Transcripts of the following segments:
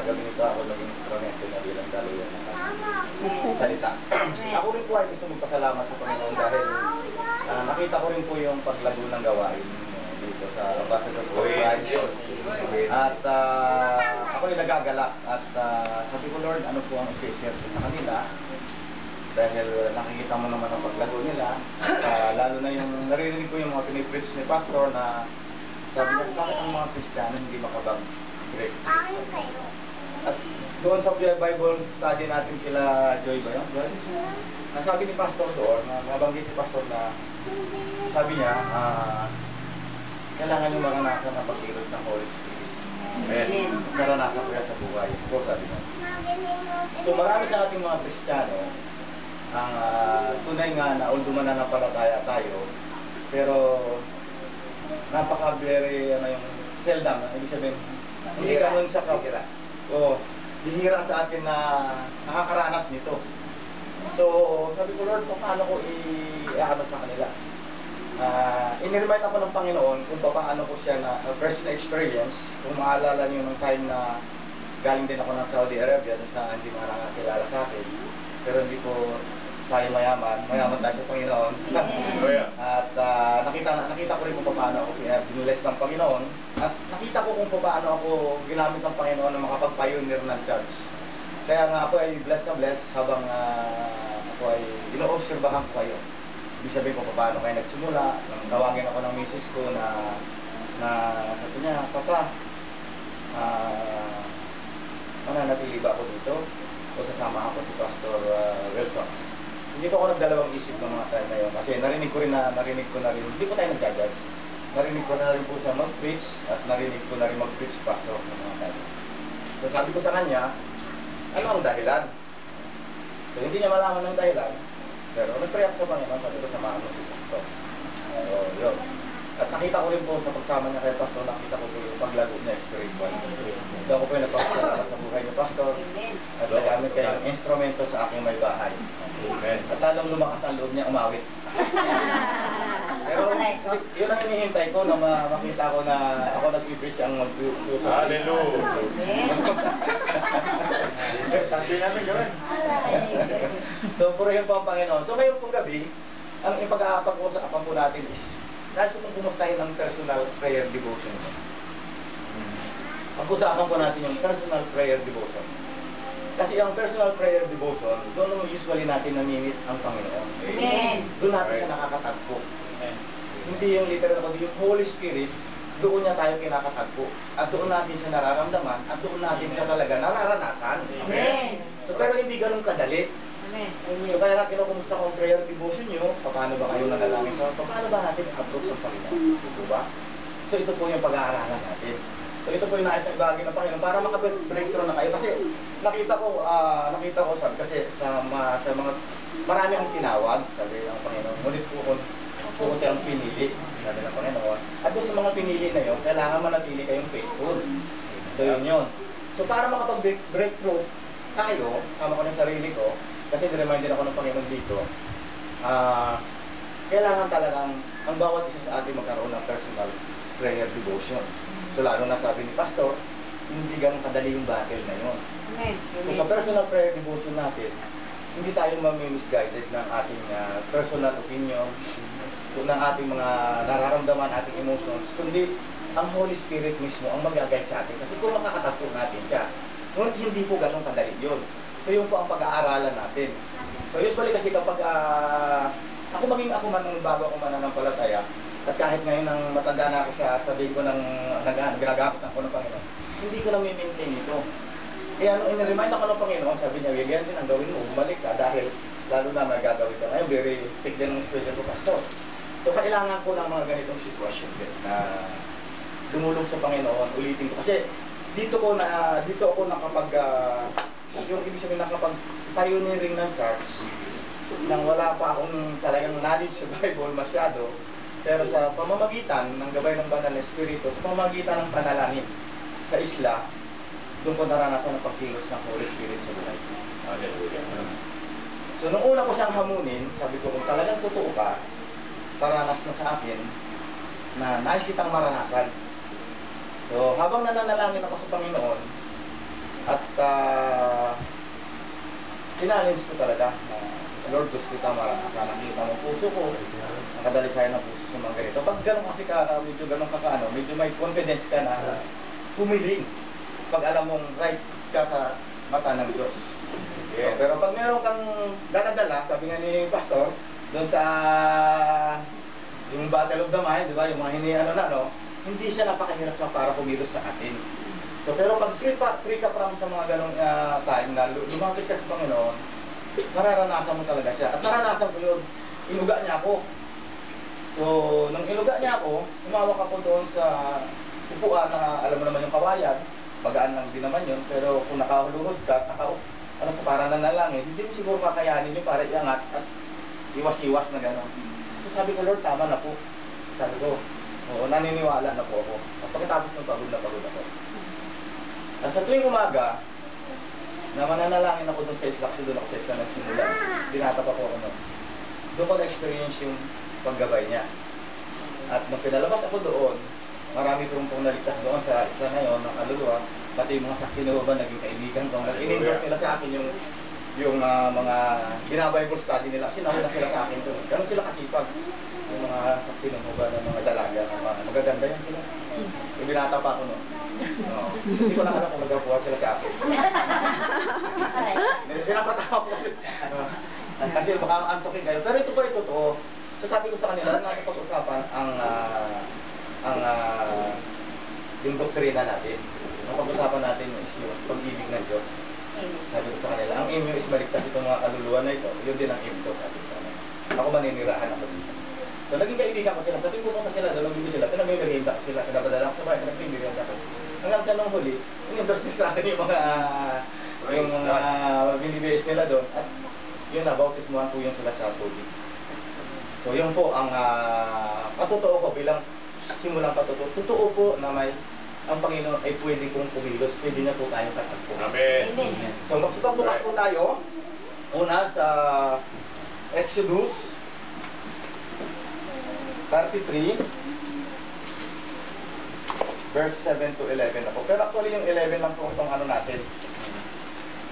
gabi nito ako naging instrumento na bilang daluyan ng salita. Ako rin po ay gusto magpasalamat sa Panginoon dahil nakita ko rin po yung paglago ng gawain dito sa Ambassador for Christ. At ako yung nagagalak at sabi ko, Lord, ano po ang i-share ko sa kanila? Dahil nakikita mo naman ang paglago nila. At lalo na yung naririnig ko yung mga pinipreach ni Pastor na sabi niya, bakit ang mga Kristiyano hindi makabag-break? At doon sa Bible study natin kila Joy ba yun? Nasabi ni Pastor doon, nabanggit ni Pastor na sabi niya, kailangan yung maranasan ng pagkilos ng Holy Spirit. Naranasan ko yan sa buhay ko, sabi niya. So marami sa ating mga Kristiyano, ang tunay nga na although mananampalataya tayo, pero napaka-very yung seldom, ibig sabihin, hindi ganun sa kapira. O, bihira sa atin na nakakaranas nito. So, sabi ko, Lord, paano ko i-ano sa kanila? In-remind ako ng Panginoon kung paano ko siya na personal experience. Kung maalala niyo nung time na galing din ako ng Saudi Arabia, sa hindi mga nakakilala sa akin. Pero hindi ko tayo mayaman tayo sa Panginoon. At nakita ko rin kung paano ako binules ng Panginoon. At nakita ko kung paano ako ginamit ng Panginoon na makapag-pioneer ng church. Kaya nga ako ay blessed na blessed habang ako ay ino-obserbahan ko kayo. Ibig sabihin ko paano kayo nagsimula. Nang tawagin ako ng misis ko na sabi niya, Papa, mananatili ba ako dito? O sasama ako si Pastor Wilson? Hindi ko ako nagdalawang isip ng mga time na yun. Kasi narinig ko na rin, hindi ko tayo nag-judge. Narinig ko na rin po siya mag-preach at narinig ko na rin mag-preach pastor ng mga time. So sabi ko sa kanya, ano ang dahilan? So hindi niya malaman ng dahilan, pero nag-pray ako sa Panginoon, sabi ko samahan mo si pastor. So yun. At nakita ko rin po sa pagsama niya kay pastor, nakita ko po yung paglago niya spiritual. So ako po yung nagpapasalamat sa buhay ni pastor at nagamit kayong instrumento sa aking may bahay. At lalong lumakas ang loob niya umawit. Pero yun ang hinihintay ko na makita ko na ako nag-preach ang mag-susunod. Hallelujah! Sabi namin gawin. So purihin po ang Panginoon. So ngayon pong gabi, ang ipag-aapag-usapan po natin is nais ko pong kumustahin ang personal prayer devotion. Pag-usapan po natin yung personal prayer devotion. Kasi ang personal prayer devotion, doon naman usually natin namimit ang Panginoon. Amen. Doon natin siya nakakatagpo. Hindi yung literal na yung Holy Spirit, doon niya tayo kinakatagpo. At doon natin siya nararamdaman, at doon natin siya talaga nararanasan. Amen. So pero hindi ganun kadali. Amen. So kaya kinukumusta ko ang prayer devotion nyo, paano ba kayo nanalangin sa paano ba natin approach ang Panginoon? Ito ba? So ito po yung pag-aaralan natin. So ito po yung nais na ibahagi ng Panginoon para makapag-breakthrough na kayo. Kasi nakita ko sabi kasi sa mga marami ang tinawag, sabi ng Panginoon. Ngunit po ang pinili, sabi ng Panginoon. At doon sa mga pinili na yun, kailangan manatili kayong faithful. So yun. So para makapag-breakthrough tayo, sama ko ng sarili ko, kasi ni-remind din ako ng Panginoon dito, kailangan talagang ang bawat isa sa atin magkaroon ng personal prayer devotion. So lalo na sabi ni Pastor, hindi ganun kadali yung battle na yun. Amen. So sa personal prayer devotion natin, hindi tayo mami-misguided ng ating personal opinion, ng ating mga nararamdaman, ating emotions, kundi ang Holy Spirit mismo ang mag-guide sa atin. Kasi kung makakatagpo natin siya, ngunit hindi po ganun kadali yun. So yun po ang pag-aaralan natin. So usually kasi kapag ako man bago ako mananampalataya, at kahit ngayon nang matanda na ako sabihin ko ng ginagamit ako ng Panginoon, hindi ko na maintain ito. Kaya nung in-remind ako ng Panginoon, sabi niya, yan din ang gawin mo, bumalik ka dahil lalo na may gagawin ka. Ngayon, very thick din ng schedule ko, Pastor. So kailangan ko ng mga ganitong sitwasyon din na dumulog sa Panginoon, ulitin ko. Kasi dito ako nakapag yung ibig sabihin nakapag-pioneering ng church nang wala pa akong talagang knowledge sa Bible masyado, pero sa pamamagitan ng gabay ng Banal na Espiritu, sa pamamagitan ng panalangin sa isla, doon ko naranasan ang pagkilos ng Holy Spirit sa buhay. So nung una ko siyang hamunin, sabi ko kung talagang totoo ka, paranas na sa akin na nais kitang maranasan. So habang nananalangin ako sa Panginoon, at challenge ko talaga na Lord, gusto kita sana kita mo puso ko, ang kadalisayan ng puso sa mga ganito. Pag gano'n kasi medyo gano'n medyo may confidence ka na pumiling. Pag alam mong right ka sa mata ng Diyos. Yeah. Pero pag meron kang dala-dala, sabi nga ni Pastor, doon sa yung battle of the mind, di ba, yung mga hindi siya napakahirap siya para kumilos sa atin. So, pero pag free ka from sa mga ganong time na lumapit ka sa Panginoon, mararanasan mo talaga siya. At naranasan ko yun, inuga niya ako. So, nung inuga niya ako, umawak ako doon sa upuan na alam mo naman yung kawayan, magaan lang din naman yun, pero kung nakahuluhod ka, sa para nanalangin, hindi mo siguro kakayanin yun para iangat at iwas-iwas na gano'n. So sabi ko, Lord, tama na po. Sabi ko, oo, naniniwala na po ako. At pagkatapos ng pagod na pagod ako. At sa tuwing umaga, na mananalangin ako doon sa isla, kasi doon ako sa isla nagsimula. Binata pa po ako noon. Doon ko na-experience yung paggabay niya. At nung pinalabas ako doon, marami pong naligtas doon sa isla na yun, ng kaluluwa, pati yung mga saksi na ba, naging kaibigan ko. In-endorse nila sa akin yung mga binabible study nila. Kasi nauna sila sa akin doon. Ganun sila kasipag. Yung mga saksi ng mga mga dalaga, magaganda yan sila. Yung binata pa ako noon. No. Hindi ko lang alam kung nagkapuha sila sa akin. Pinapatawa ko. Kasi baka antokin kayo. Pero ito po ay totoo. So sabi ko sa kanila, natin pag-usapan yung doktrina natin. Ang pag-usapan natin is yung pag-ibig ng Diyos. Sabi ko sa kanila, ang aim nyo is maligtas itong mga kaluluwa na ito. Yun din ang aim ko, sabi ko sa kanila. Ako maninirahan ako dito. So naging kaibigan ko sila. Sabi ko pumunta sila, dalawang bibi sila. Pinamimerienda ko sila. Pinabadala ko sa bahay, pinamimerienda ko. Hanggang sa nung huli, in-endorse din sa akin yung mga binibis nila doon. At yun na, bautismuhan po yung sila sa tubig. So yun po ang patotoo ko bilang simulang patotoo. Totoo po na ang Panginoon ay pwede pong kumilos, pwede na po tayong katagpo. Amen. Amen. So magsipagbukas po tayo. Una sa Exodus 33 verse 7 to 11 na po. Pero actually yung 11 lang po itong natin.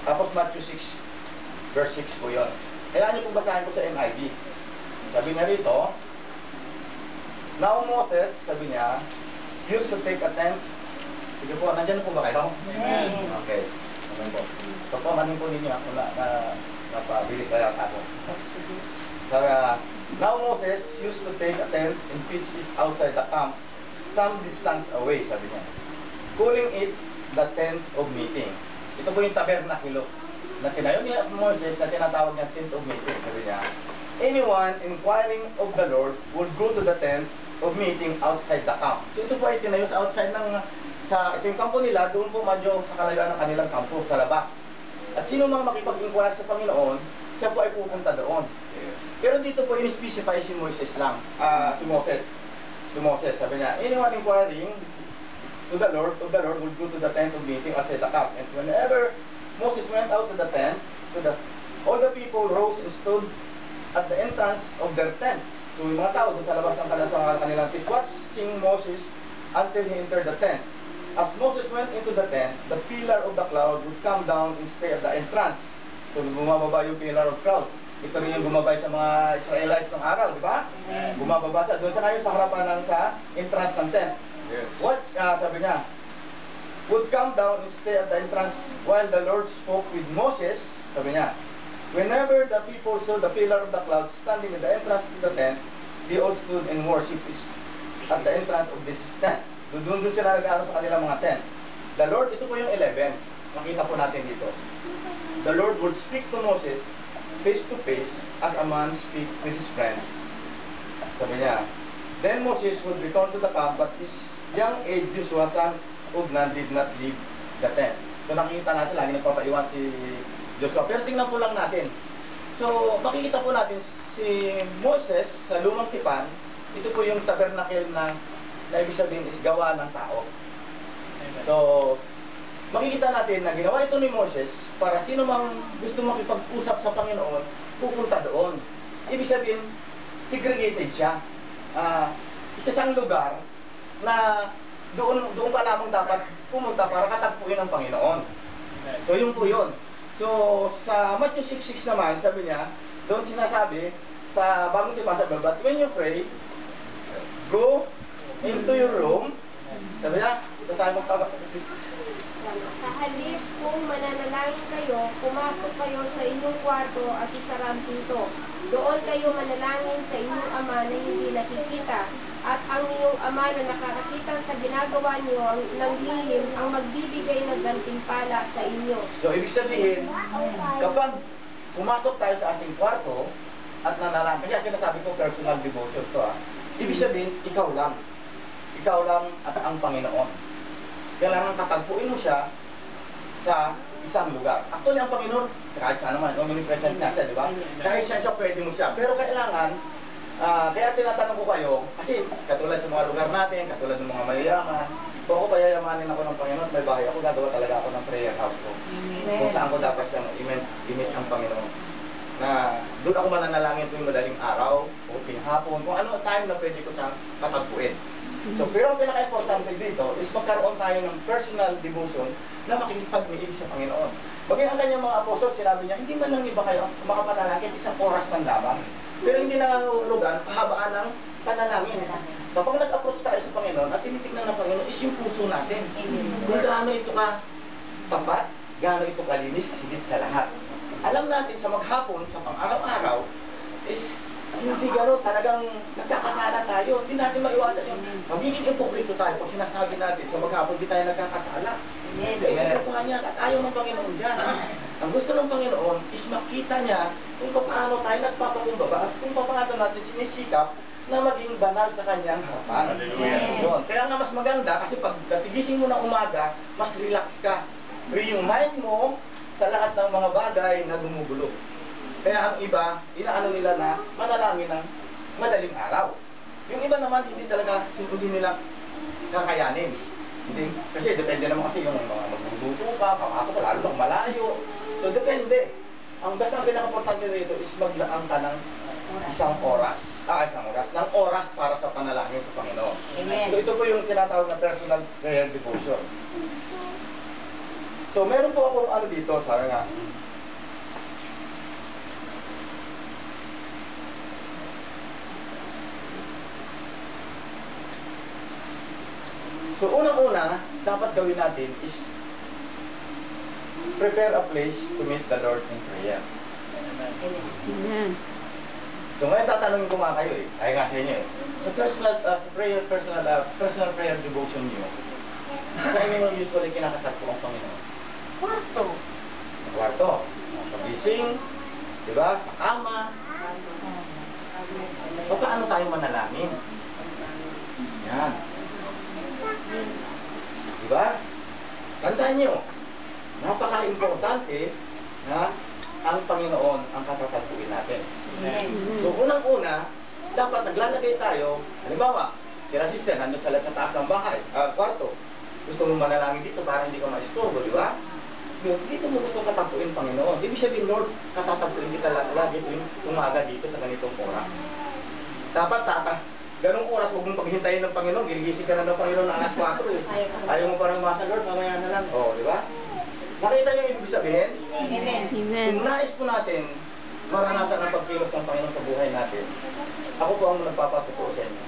Tapos Matthew 6 verse 6 po yun. Kaya nyo pong basahin ko sa NIV. Sabi niya rito, now Moses, sabi niya, used to take a tent. Sige po, nandyan po ba kayo? Amen. Okay. Amen po. So po, manin po ninyo ako napabilis kaya ako. Sabi now Moses used to take a tent and pitch it outside the camp, some distance away, sabi niya. Calling it the tent of meeting. Ito po yung tabernakulo na tinayo ni Moses na tinatawag niya tent of meeting, sabi niya. Anyone inquiring of the Lord would go to the tent of meeting outside the camp. So ito po ay tinayo sa outside ito yung kampo nila, doon po medyo sa kalayuan ng kanilang kampo, sa labas. At sino mang makipag-inquire sa Panginoon, siya po ay pupunta doon. Pero dito po in-specify si Moses lang, si Moses, sabi niya, anyone inquiring of the Lord would go to the tent of meeting outside the camp. And whenever Moses went out to the tent, all the people rose and stood at the entrance of their tents. So yung mga tao doon sa labas ng kanilang tents, watching Moses until he entered the tent. As Moses went into the tent, the pillar of the cloud would come down and stay at the entrance. So bumababa yung pillar of cloud. Ito rin yung bumabay sa mga Israelites ng araw, di ba? Bumababa doon sa ngayon sa harapan sa entrance ng tent. Yes. Sabi niya, would come down and stay at the entrance while the Lord spoke with Moses. Sabi niya, whenever the people saw the pillar of the cloud standing at the entrance to the tent, they all stood and worshiped at the entrance of this tent. Doon sila nag-aaral sa kanilang mga tent. The Lord, ito po yung 11. Makita po natin dito. The Lord would speak to Moses face to face as a man speak with his friends. Sabi niya, then Moses would return to the camp, but his young age Joshua son of Nun did not leave the tent. So nakikita natin, lagi nagpapaiwan si Joshua. Pero tingnan po lang natin. So makikita po natin si Moses sa lumang tipan, ito po yung tabernacle na ibig sabihin is gawa ng tao. So makikita natin na ginawa ito ni Moses para sino mang gusto makipag-usap sa Panginoon, pupunta doon. Ibig sabihin, segregated siya. Isa siyang lugar na doon pa lamang dapat pumunta para katagpuin ang Panginoon. So yun po yun. So, sa Matthew 6:6 naman, sabi niya, doon sinasabi, sa bagong tipa, sabi, but when you pray, go into your room. Sabi niya, basahin mo pa. Sa halip kung mananalangin kayo, pumasok kayo sa inyong kwarto at isara ang pinto. Doon kayo manalangin sa inyong ama na hindi nakikita. At ang iyong ama na nakakakita sa ginagawa niyo ng lihim ang magbibigay ng gantimpala sa inyo. So, ibig sabihin, kapag pumasok tayo sa asing kwarto at nanalangin, kaya sinasabi ko personal devotion to ibig sabihin, ikaw lang. Ikaw lang at ang Panginoon. Kailangan katagpuin mo siya sa isang lugar. Actually, ang Panginoon, kahit saan naman, omnipresent na siya, di ba? Kahit saan siya, pwede mo siya. Pero kailangan, kaya tinatanong ko kayo, kasi katulad sa mga lugar natin, katulad ng mga mayayaman, kung ako payayamanin ako ng Panginoon, may bahay ako, gagawa talaga ako ng prayer house ko. Kung saan ko dapat siyang imit ang Panginoon. Na doon ako mananalangin tuwing madaling araw, o pinghapon, kung ano time na pwede ko siyang katagpuin. So, pero ang pinaka-importante dito is magkaroon tayo ng personal devotion na makikipag-miig sa Panginoon. Maging ang kanyang mga apostol, sinabi niya, hindi man lang iba kayo makapanalangin isang oras man lamang. Pero hindi nangangulugan, pahabaan ng panalangin. Kapag nag-approach tayo sa Panginoon at tinitignan ng Panginoon is yung puso natin. Kung gaano ito ka tapat, gaano ito kalinis, higit sa lahat. Alam natin sa maghapon, sa pang-araw-araw, is hindi gano'n, talagang nagkakasala tayo. Hindi natin maiwasan yung magiging ipokrito tayo pag sinasabi natin sa maghapon di tayo nagkakasala. Ipokrituhan niya at ayaw ng Panginoon dyan. Ang gusto ng Panginoon is makita niya kung paano tayo nagpapakumbaba at kung paano natin sinisikap na maging banal sa kanyang harapan. Yun. Kaya nga mas maganda kasi pag tigising mo ng umaga, mas relax ka. Free yung mind mo sa lahat ng mga bagay na gumugulo. Kaya ang iba, inaano nila na manalangin ng madaling araw. Yung iba naman, hindi nila kakayanin. Hindi, kasi depende naman kasi yung mga magluluto ka, papasok ka, lalo ng malayo. So depende. Ang basta ang pinaka-importante rito is maglaan ka ng isang oras ng oras para sa panalangin sa Panginoon. Amen. So ito po yung tinatawag na personal prayer devotion. So meron po ako ano dito, sabi nga, so, unang-una, dapat gawin natin is prepare a place to meet the Lord in prayer. Amen. So, ngayon tatanungin ko mga kayo ay nga sa inyo sa personal prayer devotion niyo, saan niyo usually kinakatagpo ang Panginoon? Kwarto. Sa kwarto, pagising, di ba? Sa kama. O paano tayo manalangin? Yan. Diba? Tandaan nyo, napaka-importante na ang Panginoon ang katatagpuin natin. So, unang-una, dapat naglalagay tayo, halimbawa, si sister, nandun sa taas ng bahay, kwarto. Gusto mo manalangin dito para hindi ka ma-istorbo, di ba? Dito mo gusto katagpuin Panginoon. Ibig sabihin, Lord, katatagpuin kita lagi tuwing umaga dito sa ganitong oras. Dapat ganong oras, huwag mong paghintayin ng Panginoon, gigising ka na ng Panginoon na alas 4 Ayaw mo parang masa, Lord, mamaya na lang. Di ba? Nakita niyo yung ibig sabihin? Amen. Amen. Kung nais po natin maranasan ang pagkilos ng Panginoon sa buhay natin, ako po ang nagpapatutuo sa inyo.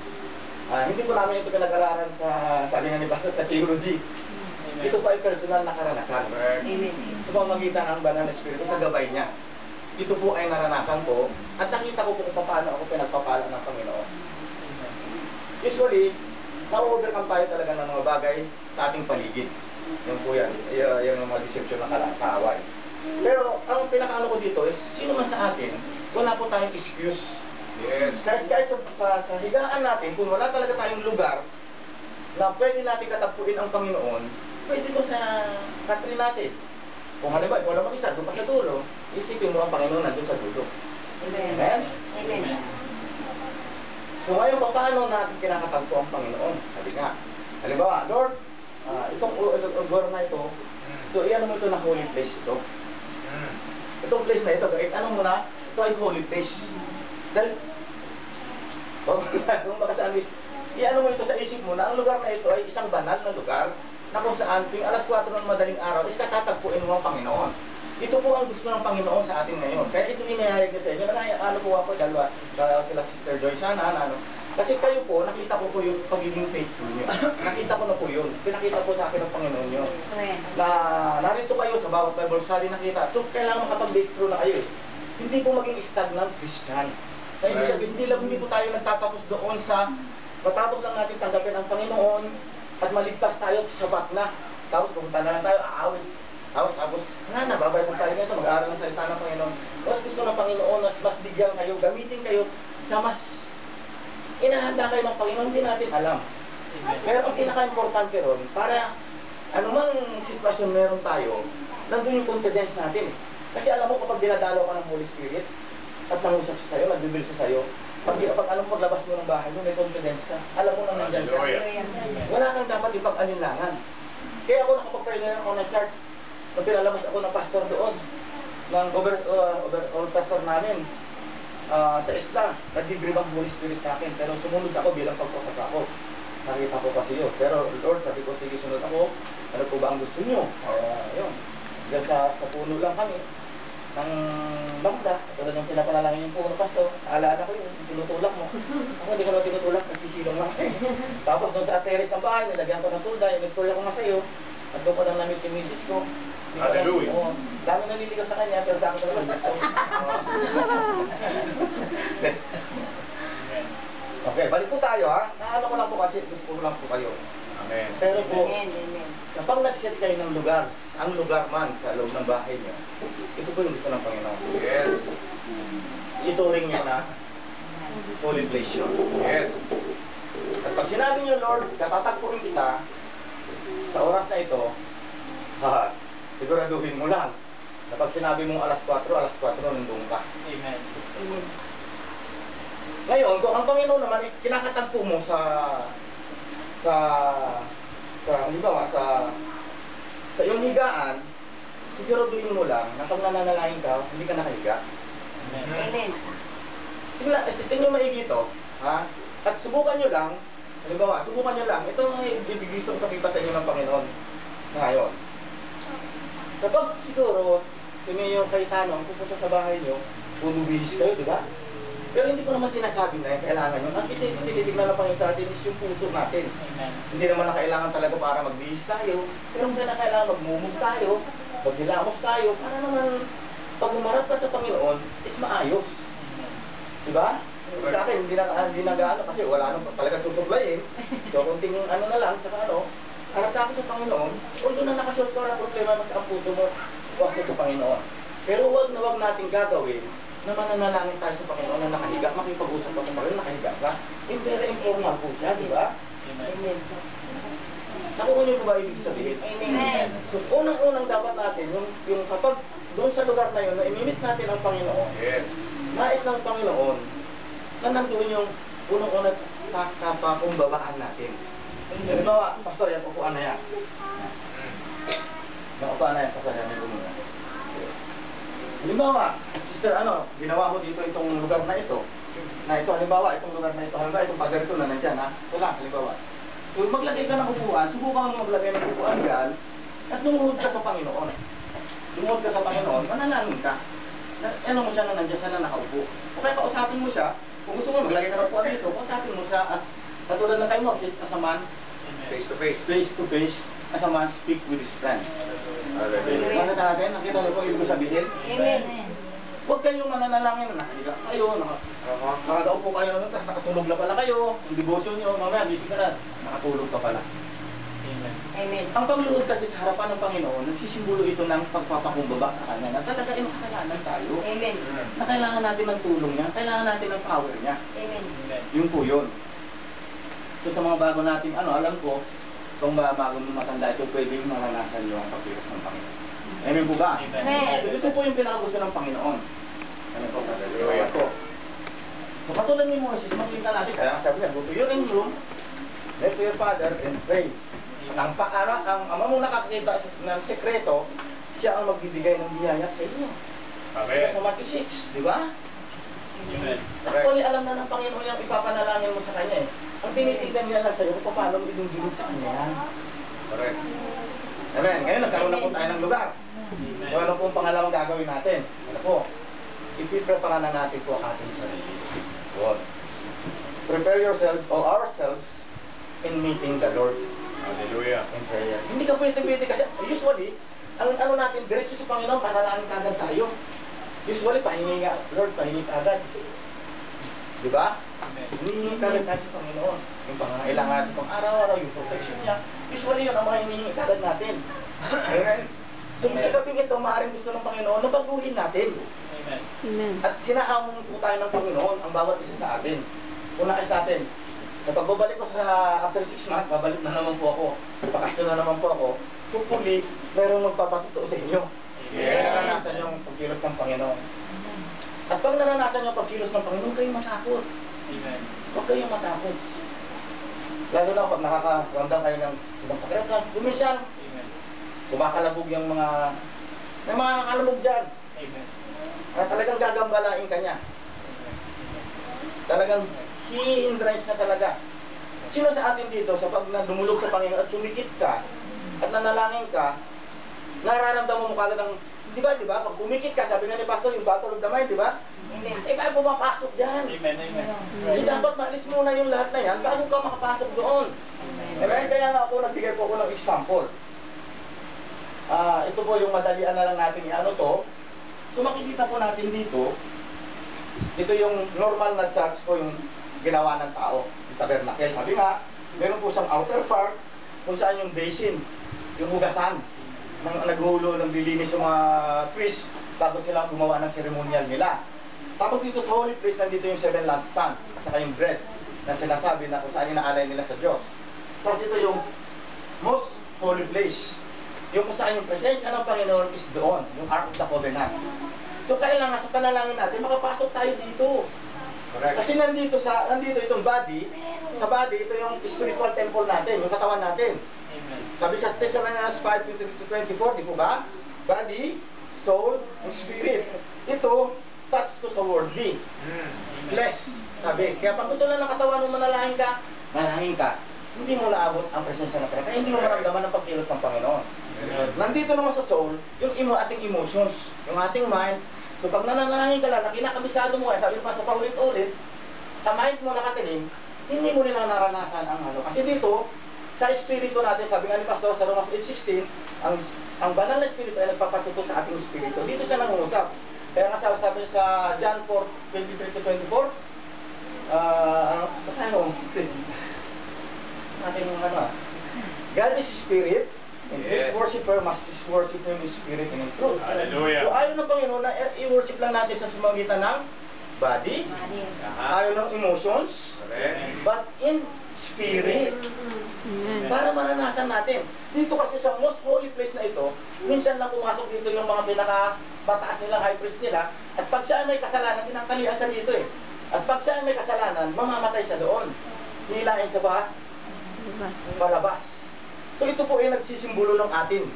Hindi po namin ito pinag-aralan sa, sabi nga ni Pastor, sa theology. Ito po ay personal na karanasan. Amen. Sa pamamagitan ng Banal na Espiritu, sa gabay niya. Ito po ay naranasan ko at nakita ko kung paano ako pinagpapala ng Panginoon. Usually, na-overcome tayo talaga ng mga bagay sa ating paligid. Yung po yan, yung mga deception na kaaway. Pero ang pinakaano ko dito is, sino man sa atin, wala po tayong excuse. Yes. Kahit sa higaan natin, kung wala talaga tayong lugar na pwede natin katagpuin ang Panginoon, pwede ko sa country natin. Kung halimbawa, wala mag-isa, doon pa sa dulo, isipin mo ang Panginoon nandun sa dulo. Amen? Amen. So ngayon, paano natin kinakatagpo ang Panginoon? Sabi nga, halimbawa, Lord, itong lugar na ito, so iyan mo ito na holy place ito. Itong place na ito, ano mo na, ito ay holy place. Dahil, kung makasabi, iyan mo ito sa isip mo na ang lugar na ito ay isang banal na lugar na kung saan, tuwing alas 4 ng madaling araw, is katatagpuin mo ang Panginoon. Ito po ang gusto ng Panginoon sa atin ngayon. Kaya ito inihayag niya sa inyo. Ano po ako, dalawa sila Sister Joy, sana, ano. Kasi kayo po, nakita ko po yung pagiging faithful niyo. Nakita ko na po yun. Pinakita po sa akin ng Panginoon niyo. Na narito kayo sa bawat Bible study nakita. So, kailangan makapag-breakthrough na kayo. Hindi po maging stagnant Christian. Kaya ibig sabihin, hindi po tayo nagtatapos doon sa matapos lang natin tanggapin ang Panginoon at maligtas tayo sa sapat na. Tapos pumunta na lang tayo, aawit. Tapos, babay mo sa inyo ito, mag-aaral ng salita ng Panginoon. Tapos gusto ng Panginoon, mas bigyan kayo, gamitin kayo sa mas inahanda kayo ng Panginoon, hindi natin alam. Pero ang pinaka-importante ron, para anumang sitwasyon meron tayo, nandun yung confidence natin. Kasi alam mo, kapag dinadalaw ka ng Holy Spirit, at nangusap siya sa'yo, nagbibil siya sa'yo, pag anong paglabas mo ng bahay mo, may confidence ka. Alam mo na nandyan siya. Wala kang dapat ipag-alinlangan. Kaya ako nakapag-pray na ako ng church, nung pinalabas ako ng pastor doon, ng overall pastor namin, sa isla, nag-debrief ang Holy Spirit sa akin, pero sumunod ako bilang pagpapasa ko. Nakita ko kasi yun. Pero Lord, sabi ko, sige, sunod ako. Ano po ba ang gusto nyo? Yun. Diyan sa puno lang kami. Ng bangda. Tulad yung pinapanalangin yung puno, pastor. Naalala ko yun, tinutulak mo. Ako hindi ko na tinutulak, nagsisilong lang. Tapos doon sa terrace ng bahay, nilagyan ko ng tulda. Yung istorya ko nga sa'yo. At doon ko na namit yung misis ko. Hallelujah. Dami naliligaw sa kanya, pero sa akin talaga gusto. Okay, balik po tayo ha. Naano ko lang po kasi, gusto ko lang po kayo. Amen. Pero po, kapag nag-set kayo ng lugar, ang lugar man sa loob ng bahay niyo, ito po yung gusto ng Panginoon. Yes. Ituring niyo na holy place yun. Yes. At pag sinabi niyo, Lord, katatagpuin kita sa oras na ito, siguraduhin mo lang na pag sinabi mong alas 4, nandun ka. Amen. Ngayon, kung ang Panginoon naman kinakatagpo mo halimbawa, sa iyong higaan, siguraduhin mo lang na pag nananalangin ka, hindi ka nakahiga. Amen. Tingnan nyo maigi ito, ha? At subukan nyo lang, halimbawa, subukan nyo lang, ito ang ibigay ko pakita sa inyo ng Panginoon sa ngayon. Kapag siguro, si Mayor Cayetano ang pupunta sa bahay nyo, puno bihis kayo, di ba? Pero hindi ko naman sinasabi na yung kailangan nyo. Ang kasi tinitignan ng Panginoon sa atin is yung puso natin. Amen. Hindi naman na kailangan talaga para magbihis tayo, pero hindi na kailangan magmumug tayo, maghilamos tayo, para naman pag umarap ka sa Panginoon, is maayos. Di ba? Sa akin, hindi na gaano kasi wala nang talaga susuplayin. So, kunting ano na lang, saka harap ka sa Panginoon, although na nakasolve ka na problema mo sa ang puso mo, wasto sa Panginoon. Pero wag natin gagawin na mananalangin tayo sa Panginoon na nakahiga, makipag-usap ka sa Panginoon, nakahiga ka. Very informal po siya, di ba? Amen. Nakuha niyo po ba ibig sabihin? Amen. So, unang-unang dapat natin, yung kapag doon sa lugar na yun, na imimit natin ang Panginoon, Yes. nais ng Panginoon, na nandun yung unang-unang kakapakumbabaan natin. Halimbawa, pastor, yan, upuan na yan. Upuan na yan, pastor, yan, may bumuna. Halimbawa, sister, ginawa mo dito itong lugar na ito. Halimbawa, itong lugar na ito, halimbawa, itong pader ito na nandyan, ha? Ito lang, halimbawa. Kung maglagay ka ng upuan, subukan mo maglagay ng upuan dyan, at lumuhod ka sa Panginoon. Lumuhod ka sa Panginoon, manalangin ka. Ano mo siya na nandiyan siya na nakaupo. O kaya kausapin mo siya, kung gusto mo maglagay ka ng upuan dito, kausapin mo siya as, katulad ng kay Moses, as a man, Face to face. face to face, as a man speak with his friend. Hallelujah. Nakita natin, nakita niyo po ibig sabihin. Amen. Huwag kayong mananalangin na nakahiga kayo, nakakaupo kayo, tapos nakatulog na pala kayo, yung devotion nyo, mamaya gising ka na, nakatulog ka pala. Amen. Amen. Ang pagluhod kasi sa harapan ng Panginoon, nagsisimbolo ito ng pagpapakumbaba sa Kanya na talaga ay makasalanan tayo. Amen. Na kailangan natin ng tulong niya, kailangan natin ng power niya. Amen. Yun po yun. So sa mga bago nating alam ko, kung bagong matanda ito, pwedeng maranasan nyo ang pagkilos ng Panginoon. Amen po ba? Amen. So, ito po yung pinakagusto ng Panginoon. Amen po. Hallelujah. So katulad ni Moses, makikita natin, kaya sabi niya, go to your own room, let to your father and pray. Ang ama mo nakakita ng sekreto, siya ang magbibigay ng biyaya sa inyo. Amen. Sa Matthew 6, di ba? Amen. Actually, alam na ng Panginoon yung ipapanalangin mo sa Kanya eh. Ang tinitignan niya lang sa'yo kung paano mo idudulog sa Kanya yan. Correct. Amen. Ngayon, nagkaroon na po tayo ng lugar. So ano po ang pangalan panananatin po ang ating sarili. Yun. Prepare yourselves or ourselves in meeting the Lord Hallelujah. in prayer. Hindi ka pwede kasi usually, ang ano natin, diretso sa Panginoon, panalangin kagad tayo. Usually, pahingi nga, Lord, pahingi kagad. Di ba? Hinihingi kagad tayo sa Panginoon. Yung pangangailangan natin pang araw-araw, yung protection niya. Usually, yun ang mga hinihingi kagad natin. Amen? So, sa gabing ito, maaaring gusto ng Panginoon na baguhin natin. Amen. Amen. At hinahamon po tayo ng Panginoon ang bawat isa sa atin. Kung nakis natin, sa pagbabalik ko sa after 6 months, babalik na naman po ako. Pakasyon na naman po ako. Hopefully, mayroong magpapatuto sa inyo. Naranasan yung pagkilos ng Panginoon. At pag naranasan yung pagkilos ng Panginoon, huwag kayong matakot. Amen. Huwag kayong matakot. Lalo na pag nakakaramdam kayo ng ibang pakiramdam. Kuminsan, Amen. kumakalabog yung mga... May mga kakalabog dyan. Amen. At talagang gagambalain ka niya. Talagang hihindrance na talaga. Sino sa atin dito, sa pag dumulog sa Panginoon at tumikit ka, at nanalangin ka, nararamdaman mo kagad ang, di ba, pag tumikit ka, sabi nga ni Pastor, yung battle of the mind, di ba? Ikaw pumapasok dyan. Amen. Amen. Hindi dapat maalis muna yung lahat na yan bago ka makapasok doon. Amen? Kaya nga ako, nagbigay po ako ng example. Ito po yung madalian na lang natin i-ano to. So makikita po natin dito, ito yung normal na church po yung ginawa ng tao, yung tabernacle. Sabi nga, meron po siyang outer part kung saan yung basin, yung hugasan, ng naghulo ng bilinis yung mga priest bago sila gumawa ng ceremonial nila. Tapos dito sa holy place, nandito yung 7 lampstand at saka yung bread na sinasabi na kung saan inaalay nila sa Diyos. Tapos ito yung most holy place. Yung kung saan yung presensya ng Panginoon is doon, yung Ark of the Covenant. So kailangan sa panalangin natin, makapasok tayo dito. Correct. Kasi nandito itong body, sa body, ito yung spiritual temple natin, yung katawan natin. Amen. Sabi sa Thessalonians 5:23-24, di po ba? Body, soul, and spirit. Ito, touch to sa worldly. Flesh, sabi. Kaya pag gusto lang ng katawan mo manalangin ka, hindi mo naabot ang presensya ng Panginoon. Kaya hindi mo maramdaman ang pagkilos ng Panginoon. Nandito naman sa soul, yung ating emotions, yung ating mind. So pag nananalangin ka lang, na kinakabisado mo, sabi pa sa paulit-ulit, sa mind mo nakatinim, hindi mo nila naranasan ang ano. Kasi dito, sa espiritu natin, sabi nga ni Pastor sa Romans 8:16, ang banal na espiritu ay nagpapatuto sa ating espiritu. Dito siya nangungusap. Kaya nga sabi sa John 4:23-24, basahin mo. Ating God is spirit, and His worshipper must worship Him in spirit and in truth. Hallelujah. So ayaw ng Panginoon na i-worship lang natin sa sumagitan ng body, ayaw ng emotions, but in spirit. Amen. Para maranasan natin. Dito kasi sa most holy place na ito, minsan lang pumasok dito yung mga pinaka-pataas nilang high priest nila, at pag siya may kasalanan, tinangkalian siya dito eh. At pag siya may kasalanan, mamamatay siya doon. Hilain sa palabas. So ito po ay nagsisimbolo ng atin.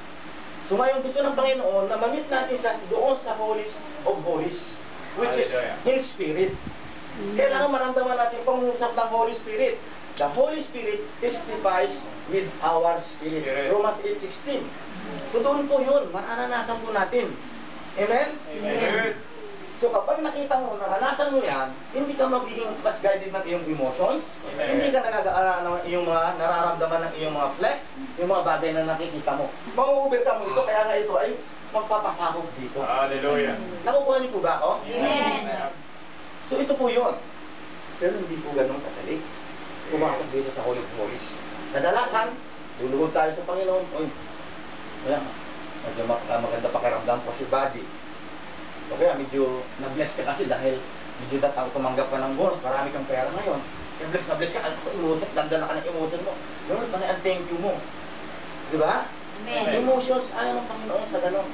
So ngayon gusto ng Panginoon na mamit natin siya doon sa holies of holies, which is His Spirit. Kailangan maramdaman natin pangungusap ng Holy Spirit. The Holy Spirit testifies with our spirit. Romans 8:16. So doon po yun, maranasan po natin. Amen? Amen. So kapag nakita mo, naranasan mo yan, hindi ka magiging mas guided ng iyong emotions, hindi ka iyong mga nararamdaman ng iyong mga flesh, yung mga bagay na nakikita mo. Mau-overcome mo ito, kaya nga ito ay magpapasakop dito. Hallelujah. Nakukuha niyo po ba ako? Amen. So ito po yun. Pero hindi po ganun kadali. Pumasok dito sa Holy of Holies. Kadalasan, luluhod tayo sa Panginoon. Uy, wala. Medyo maganda pakiramdam ko si body. O kaya medyo na-bless ka kasi dahil medyo tumanggap ka ng bonus, marami kang pera ngayon. Kaya na bless ka, imusap, dandala ka ng emotion mo. Lord, ang thank you mo. Di ba? Amen. Emotions, ayaw ng Panginoon sa gano'n.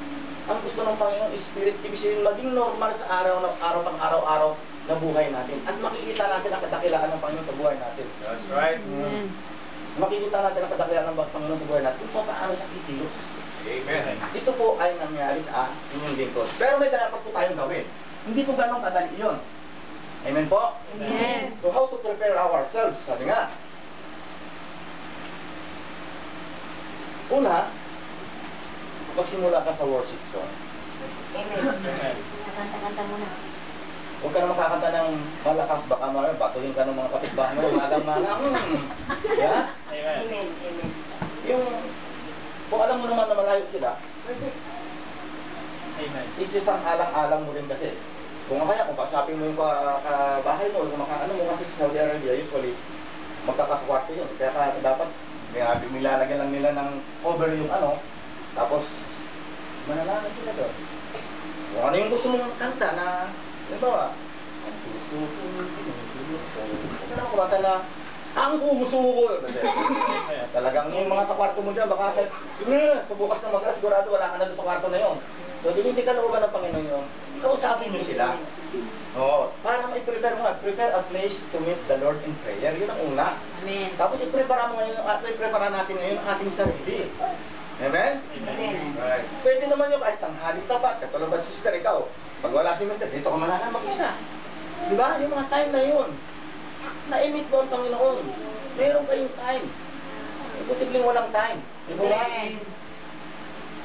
Ang gusto ng Panginoon is spirit, ibig sabihin maging normal sa araw-araw na buhay natin. At makikita natin ang kadakilaan ng Panginoon sa buhay natin. That's right. Amen. Makikita natin ang kadakilaan ng Panginoon sa buhay natin kung paano siya kikilos. Amen. Ito po ay nangyari sa inyong lingkod. Pero may dapat po tayong gawin. Hindi po ganong kadali yun. Amen po? Amen. So how to prepare ourselves? Sabi nga. Una, magsimula ka sa worship song. Amen. Amen. Kanta-kanta muna. Huwag ka na makakanta ng malakas, baka batuhin ka ng mga kapitbahay mo, magang-maga. Yeah? Amen. Amen. Amen. Yung, kung alam mo naman na malayo sila, pwede. Amen. Isisang alang-alang mo rin kasi. Kung kaya, kung kasapin mo yung bahay mo, kung makaano mo kasi sa Saudi Arabia, usually, magkakakwarto yun. Kaya dapat, nilalagyan lang nila ng cover yung ano, tapos, manalangin sila doon. Kung ano yung gusto mong kanta na, halimbawa, ang puso ko, huwag ka naman kumanta na, ang puso ko. Talagang yung mga kakwarto mo dyan, baka sa bukas na magkala, sigurado wala ka na doon sa kwarto na yun. So, hindi ka looban ng Panginoon yun. Kausapin nyo sila. Oo. Para prepare mo nga, prepare a place to meet the Lord in prayer. Yun ang una. Amen. Tapos i-prepare natin ngayon ang ating sarili. Amen? Amen. Right. Pwede naman yung kahit tanghali tapat. Katulad ba sister, ikaw, pag wala si mister, dito ka manana mag-isa. Diba? Yung mga time na yun. Na-emit mo ang Panginoon. Meron kayong time. Imposibleng walang time. Di ba? Amen.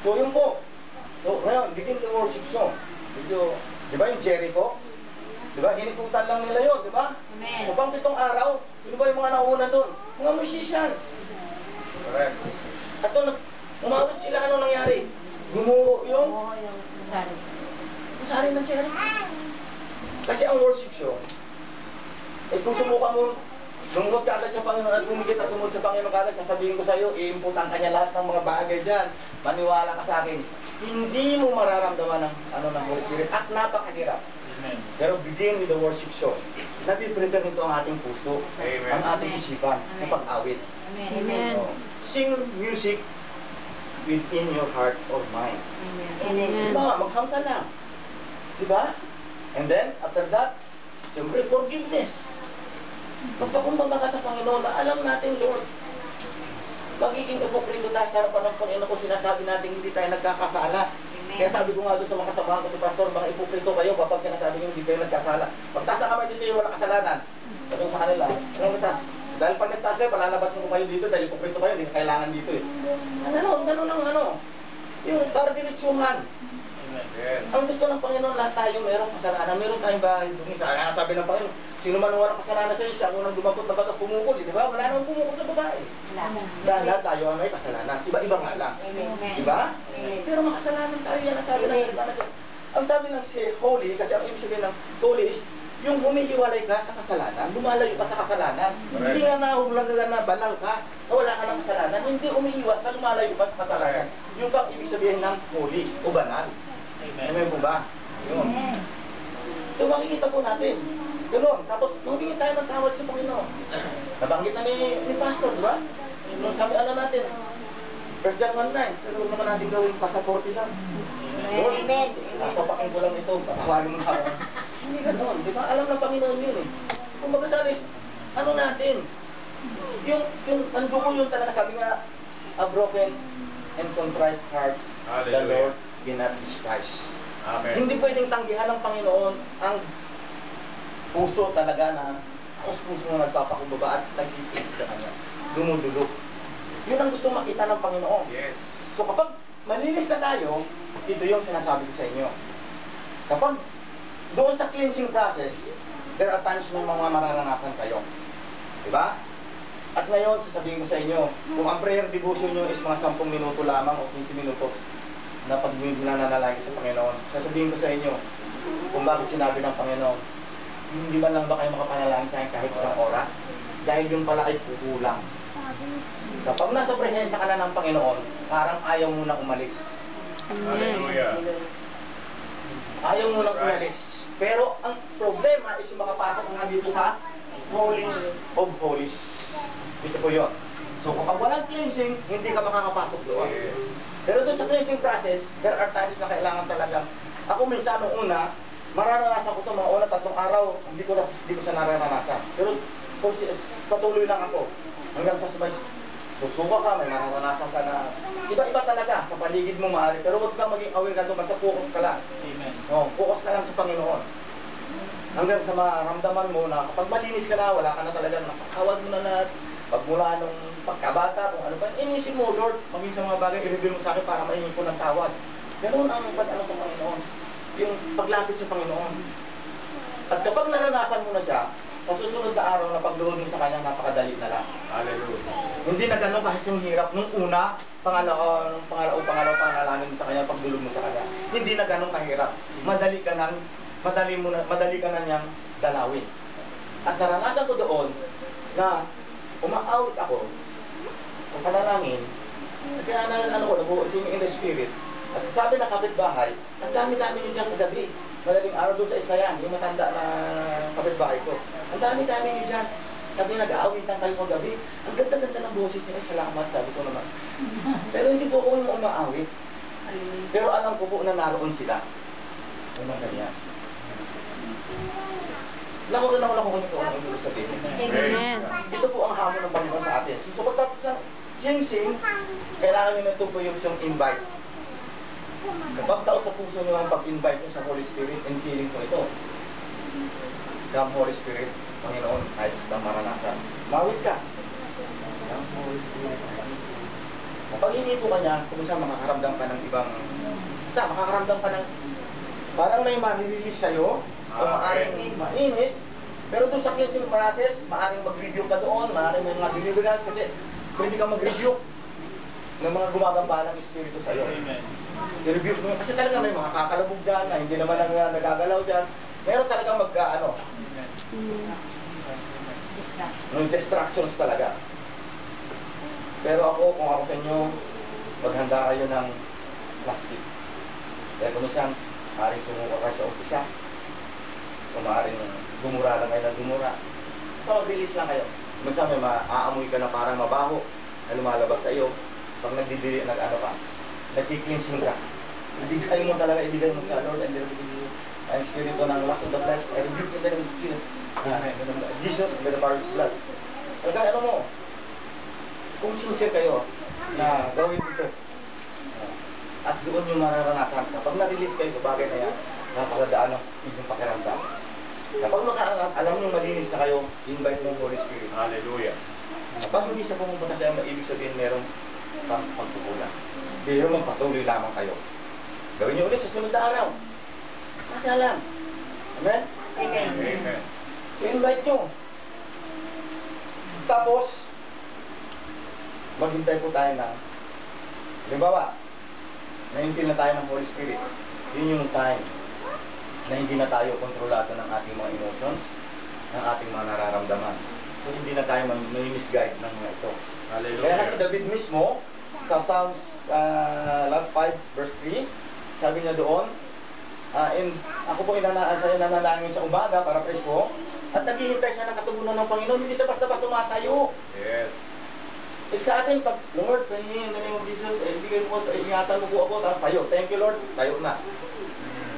So yun po. So ngayon, begin the worship song. Medyo, di ba yung Jericho? Di ba? Inikutan lang nila yun, di ba? Amen. So pang 7 araw, sino ba yung mga nauna doon? Mga musicians. Correct. At doon, umawit sila, ano nangyari? Gumuho yung Oo, yung sari. sari ng Jericho. Kasi ang worship song, eh kung sumuka mo, lumulot ka agad sa Panginoon at kumikit at tumulot sa Panginoon agad, sasabihin ko sa iyo, iimputan ka niya lahat ng mga bagay dyan. Maniwala ka sa akin. Hindi mo mararamdaman ng Holy Spirit at napakahirap. Amen. Pero begin with the worship song. Napiprepare nito ang ating puso, Amen. ang ating isipan sa pag-awit. Amen. Amen. So, sing music within your heart or mind. Amen. Diba? Maghang ka lang. Diba? And then, after that, siyempre, forgiveness. Magpakumbaba ka sa Panginoon na alam natin, Lord, magiging ipokrito tayo sa harapan ng Panginoon kung sinasabi natin hindi tayo nagkakasala. Kaya sabi ko nga doon sa mga kasamahan ko sa pastor, mga ipokrito kayo kapag sinasabi nyo hindi kayo nagkasala. Pagtaas na kamay dito yung walang kasalanan. Sabi ko sa kanila, anong nagtaas? Dahil pag nagtaas kayo, palalabasin ko kayo dito dahil ipokrito kayo, hindi kailangan dito eh. Ganun ang ano. Yung para diretsuhan. Amen. Yes. Ang gusto ng Panginoon, lahat tayo mayroong kasalanan, mayroong tayong bahay dumi. Sabi ng Panginoon, sino man walang kasalanan sa iyo, siya ang unang dumagot na baga pumukol, di ba? Wala namang pumukol sa babae. Dahil lahat tayo ay may kasalanan. Iba-iba nga lang. Amen. Di ba? Amen. Pero makasalanan tayo yan ang sabi ng Amen. salita na Diyos. Ang sabi ng si holy, kasi ang ibig sabihin ng holy is, yung humihiwalay ka sa kasalanan, lumalayo ka sa kasalanan. Correct. Hindi nga nahulaga na banal ka, na wala ka ng kasalanan, hindi umiiwas ka, lumalayo ka sa kasalanan. Yung bang ibig sabihin ng holy o banal. Amen. Amen po ba? Yun. So makikita po natin. Ganun. Tapos, humingi tayo ng tawad sa Panginoon. Nabanggit na ni Pastor, di ba? Nung sabi natin, 1 John 1:9, pero huwag naman natin gawing pasaporte lang. Amen. Amen. Sasapakin ko lang ito, patawarin mo na ako. Hindi ganun, di ba? Alam ng Panginoon yun eh. Kung magkasali, ano natin? Ang dugo yun talaga, sabi nga, a broken and contrite heart, the Hallelujah. Lord cannot despise. Amen. Hindi pwedeng tanggihan ng Panginoon ang puso talaga na ang puso na nagpapakumbaba at nagsisisi sa Kanya. Dumudulog. Yun ang gusto makita ng Panginoon. Yes. So kapag malinis na tayo, ito yung sinasabi ko sa inyo. Kapag doon sa cleansing process, there are times may mga mararanasan kayo. Diba? At ngayon, sasabihin ko sa inyo, kung ang prayer devotion nyo is mga 10 minuto lamang o 15 minutos na pag nananalangin sa Panginoon, sasabihin ko sa inyo, kung bakit sinabi ng Panginoon, hindi man lang ba kayo makapanalangin sa akin kahit isang oras? Dahil yun pala ay kukulang. Kapag nasa presensya ka na ng Panginoon, parang ayaw mo na umalis. Hallelujah. Ayaw mo nang umalis. Pero ang problema is yung makapasok nga dito sa Holies of Holies. Ito po yun. So kapag walang cleansing, hindi ka makakapasok doon. Yes. Pero doon sa cleansing process, there are times na kailangan talaga. Ako minsan nung una, mararanasan ko ito mga una 3 araw, hindi ko siya nararanasan. Pero patuloy lang ako. Hanggang sa sabay, susuka ka, may mararanasan ka na iba-iba talaga sa paligid mo maaari. Pero huwag kang maging aware ka doon, basta focus ka lang. Amen. No, focus ka lang sa Panginoon. Hanggang sa maramdaman mo na kapag malinis ka na, wala ka na talagang napakawad mo na lahat. Pagmula nung pagkabata, kung ano pa, inisip mo, Lord, maging sa mga bagay, i-reveal mo sa akin para maingin ko ng tawad. Ganun ang pag-ano sa Panginoon. Yung paglapit sa Panginoon. At kapag naranasan mo na siya, sa susunod na araw na pagluhod mo sa kanya, napakadali na lang. Hallelujah. Hindi na ganun kahit yung hirap nung una, pangalawa panalangin mo sa kanya, pagdulog mo sa kanya. Hindi na ganun kahirap. Madali ka na niyang dalawin. At naranasan ko doon na umaawit ako sa panalangin, kaya nag-singing in the spirit. At sabi ng kapitbahay, ang dami-dami niyo dyan kagabi. Madaling araw doon sa Islayan, yung matanda na kapitbahay ko. Ang dami-dami niyo dyan. Sabi, nag-aawitan kayo kagabi. Ang ganda-ganda ng boses niya. Salamat, sabi ko naman. Pero hindi po ako yung umaawit. Pero alam ko po na naroon sila. Yung mga ganyan. Lako ko nito ang ibig sabihin. Amen. Ito po ang hamon ng Panginoon sa atin. So pagtapos ng ginseng, kailangan nyo na ito po yung invite. Kapag tao sa puso nyo ang pag-invite nyo sa Holy Spirit and feeling ko ito. Come Holy Spirit, Panginoon, kahit na maranasan. Mawit ka. Come Holy Spirit. Kapag hindi po kanya, kung saan makakaramdam ka ng ibang, basta makakaramdam ka ng, parang may ma-release sa'yo, kung maaaring mainit, pero doon sa cleansing process, maaaring mag-review ka doon, maaaring may mga deliverance kasi pwede ka mag-review ng mga gumagambalang espiritu sa'yo. Amen. I-review mo, kasi talaga may mga kakalabog dyan na hindi naman nagagalaw dyan. Meron talagang distractions talaga. Pero ako, kung ako sa inyo, maghanda kayo ng plastic. Dahil kung minsan, maaaring sumuko ka sa umpisa. Kung maaaring gumura lang kayo ng gumura. So, mag-release lang kayo. Minsan may maaamoy ka na parang mabaho na lumalabas sa iyo. Pag nagki-cleansing ka. Ibigay mo talaga, ibigay mo sa Lord, and then ang spirito ng lust of the flesh, I rebuke in the name of spirit. Jesus, by the power of His blood. Talaga, ano mo, kung sincere kayo na gawin ito, at doon yung mararanasan, kapag na-release kayo sa bagay na yan, napakagaan ng inyong pakiramdam. Kapag alam nyo malinis na kayo, invite mo Holy Spirit. Hallelujah. Kapag hindi siya pumunta sa iyo, ibig sabihin merong pagkukulang. Pero magpatuloy lamang kayo. Gawin nyo ulit sa sunod na araw. Masya lang. Amen? Amen. Amen. So invite nyo. Tapos, maghintay po tayo na, halimbawa, na-infill na tayo ng Holy Spirit. Yun yung time na hindi na tayo kontrolado ng ating mga emotions, ng ating mga nararamdaman. So hindi na tayo may-misguide ng mga ito. Hallelujah. Kaya na si David mismo, sa Psalms 5 verse 3, sabi niya doon, ako po nananalangin sa umaga para presko, at naghihintay siya ng katugunan ng Panginoon, hindi siya basta-basta tumatayo. Yes. Sa atin, pag, Lord, in the name of Jesus, ingatan mo po ako, tapos tayo. Thank you, Lord, tayo na.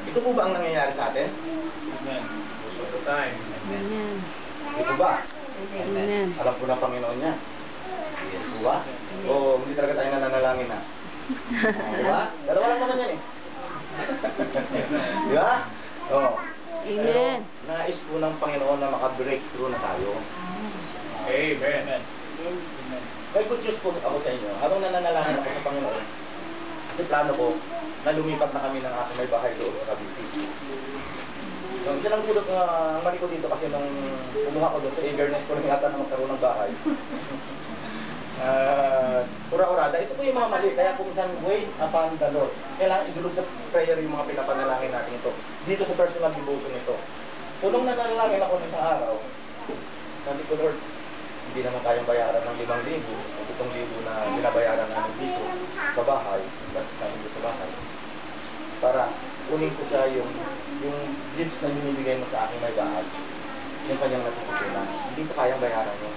Ito po ba ang nangyayari sa atin? Amen. Most of the time. Amen. Ito ba? Amen. Alam po ng Panginoon niya. Ito ba? O hindi talaga tayo nananalangin na? Di ba? Dalawa lang naman yan eh. Di ba? Oo. Amen. Pero nais po ng Panginoon na maka-breakthrough na tayo. Amen. May good news po ako sa inyo. Habang nananalangin ako sa Panginoon, kasi plano ko na lumipat na kami ng aking may bahay doon sa Cavite. So, isa lang tulad ang mali ko dito kasi nung kumuha ko doon sa eagerness ko lang yata na magkaroon ng bahay. Ura-urada. Ito po yung mga mali. Kaya kung saan wait upon the Lord. Kailangan idulog sa prayer yung mga pinapanalangin natin ito. Dito sa personal devotion ito. So nung nanalangin ako ng isang araw, sabi ko, Lord, hindi naman kayang bayaran ng 5,000 o 7,000 na binabayaran namin dito sa bahay, kasi namin dito sa bahay. Para kunin ko siya yung gifts na binibigay mo sa aking may bahay. Yung kanyang natututunan. Hindi ko kayang bayaran yun.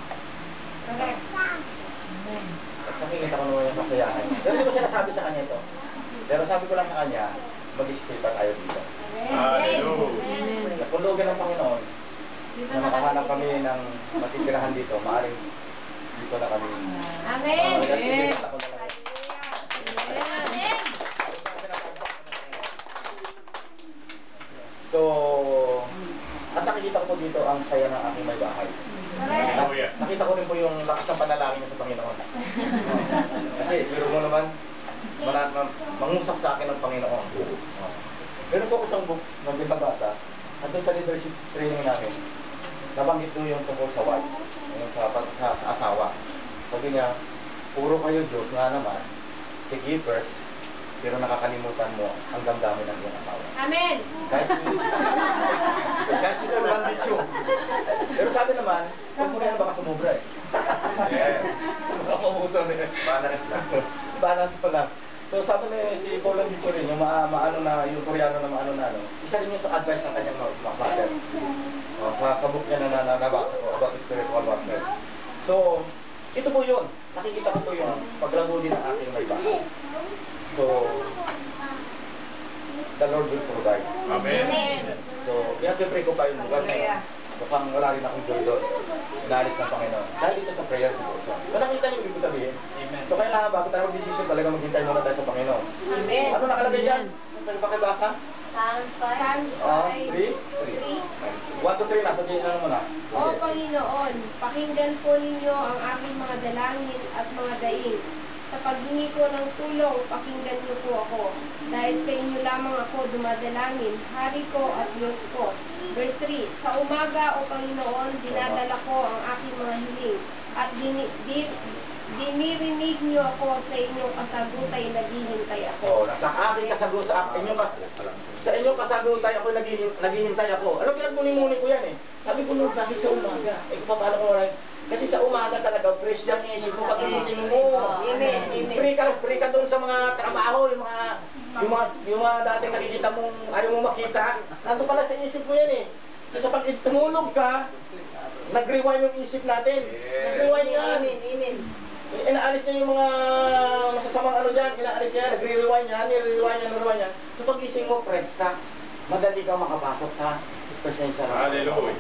At nakikita ko naman yung kasayahan niya. Pero hindi ko sinasabi sa kanya ito. Pero sabi ko lang sa kanya, mag-stay pa tayo dito. Hallelujah. Napundugan ng Panginoon na makahanap kami ng matitirahan dito. Maaring dito na kami. Amen. Amen. So, at nakikita ko po dito ang saya ng aking may bahay. Hallelujah. Nakita ko rin po yung lakas ng panalangin niya sa Panginoon. Kasi, pero mo naman, mangusap sa akin ng Panginoon. Meron po isang books na binabasa At doon sa leadership training namin, nabanggit doon yung tungkol sa wife, yung sa asawa. Sabi niya, puro kayo Diyos nga naman, sige first, pero nakakalimutan mo ang damdamin ng iyong asawa. Amen. Guys, ito lang dito. Pero sabi naman, huwag mo na yan baka sumubra eh. Yes. Baka maubusan eh. Balance lang. Balance pa lang. So sabi ni si Paul Landicho rin, yung maano na, yung Koreano na maano na, no? Isa rin yung sa advice ng kanyang mother. Sa book niya na nabasa ko about spiritual warfare. So, ito po yun. Nakikita ko po yung paglago din ng aking may bahay. So, the Lord will provide. Amen. So, pinag-pray ko pa yung lugar na yun. Mukhang wala rin akong joy doon. Inalis ng Panginoon. Dahil dito sa prayer devotion. So, nakita niyo ibig ko sabihin. So, kailangan bago tayo mag-decision talaga maghintay muna tayo sa Panginoon. Amen. Ano nakalagay dyan? Pakibasa? Psalms 3? 5:3. 1 to 3 na. Sabihin na muna. O Panginoon, pakinggan po ninyo ang aking mga dalangin at mga daing. Sa paghingi ko ng tulong, pakinggan niyo po ako. Dahil sa inyo lamang ako dumadalangin, Hari ko at Diyos ko. Verse 3, sa umaga, O Panginoon, dinadala ko ang aking mga hiling at dinirinig niyo ako sa inyong kasagutay, naghihintay ako. Sa aking kasagutay, sa inyong kasagutay ako naghihintay ako. Ano pinagmuni-muni ko yan eh? Sabi ko, Lord, bakit sa umaga? Eh, paano ko wala? Kasi sa umaga talaga, fresh yung isip mo pag-iisip mo. Amen. Amen. Free ka doon sa mga trabaho, yung mga dating nakikita mong ayaw mong makita. Nandun pala sa isip mo yan eh. So sa pag tumulog ka, nag-rewind yung isip natin. Nag-rewind yan. Amen. Inaalis niya yung mga masasamang ano dyan, inaalis niya, nagre-rewind niya, nire-rewind niya. So pag gising mo, fresh ka, madali kang makapasok sa presensya ng Hallelujah.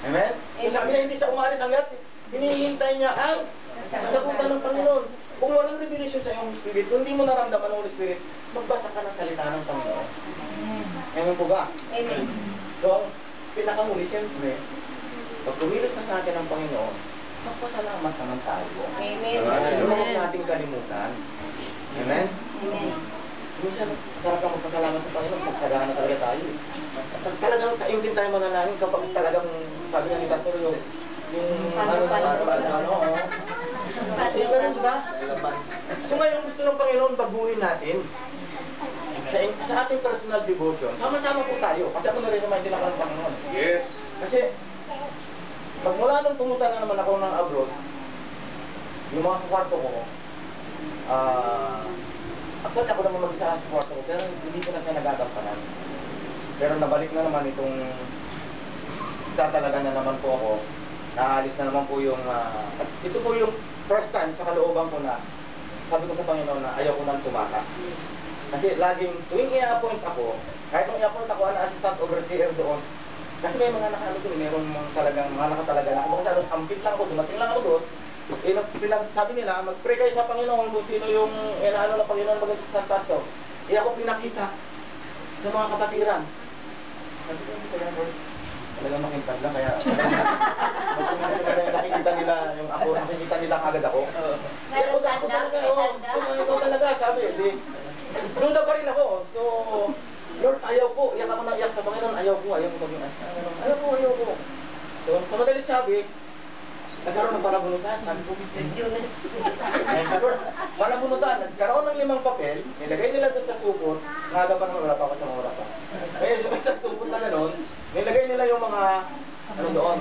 Amen? So sabi niya, hindi siya umalis hanggat hinihintay niya ang kasagutan ng Panginoon. Kung walang revelation sa iyong Spirit, kung hindi mo naramdaman ng Holy Spirit, magbasa ka ng salita ng Panginoon. Amen po ba? Amen. So, pinakamuli, siyempre, pag kumilos na sa atin ang Panginoon, magpasalamat naman tayo. Amen. Ano huwag nating kalimutan. Amen? Amen. Minsan, sarap lang magpasalamat sa Panginoon pag sagana talaga tayo. At talagang taimtim tayo manalangin kapag talagang, sabi nga ni Pastor, yung ano na ano, yung ganun ba? So ngayon gusto ng Panginoon baguhin natin sa ating personal devotion. Sama-sama po tayo. Kasi ako na-remind din ako ng Panginoon. Yes. Kasi, magmula nung pumunta na naman ako ng abroad, yung mga kwarto ko, actually ako naman mag-isa sa kwarto ko, pero hindi ko na siya nagagampanan. Pero nabalik na naman itong tatalaga na naman po ako, naalis na naman po yung, ito po yung first time sa kalooban ko na sabi ko sa Panginoon na ayaw ko nang tumakas. Kasi laging tuwing i-appoint ako, kahit nung i-appoint ako na assistant overseer doon, kasi may mga nakano doon, mayroong mga talagang mga nakatalaga na ako. Kasi ano, sampit lang ako, dumating lang ako doon. Sabi nila, mag-pray kayo sa Panginoon kung sino yung ano ng Panginoon bagay sa San Pastor. Ako pinakita sa mga kapatiran. Sabi ko, hindi kaya Lord, talagang makintag lang, kaya nakikita nila yung ako, nakikita nila kagad ako. Kaya ako talaga, ikaw talaga, sabi. Duda pa rin ako. So, Lord, ayaw ko. Iyak ako na iyak sa Panginoon. Ayaw ko maging asa. Ayaw ko. So, sa madalit sabi, nagkaroon ng panabunutan. Sabi ko, Lord, panabunutan. Nagkaroon ng 5 papel. Nilagay nila doon sa supot. Naga pa naman, wala pa ako sa mga orasan. Kaya sa supot na gano'n, nilagay nila yung mga, ano doon,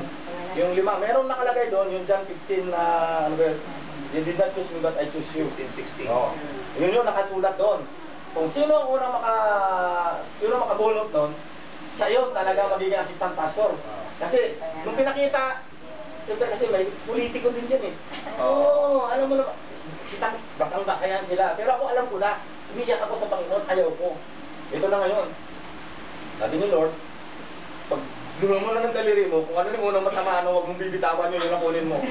yung 5. Merong nakalagay doon, yung John 15 na, ano ba yun? You did not choose me, but I choose you. 15-16. Oo. Yun yung nakasulat doon. Kung sino ang unang makabulot doon, sa iyo talaga magiging assistant pastor. Kasi, nung pinakita, siyempre kasi may politiko din dyan eh. Oo, alam mo naman, kitang basang-basa yan sila. Pero ako alam ko na, umiyak ako sa Panginoon, ayaw ko. Ito na ngayon. Sabi ni Lord, pag dulo mo na ng daliri mo, kung ano yung unang matamaan, huwag mong bibitawan yun, yung nakunin mo.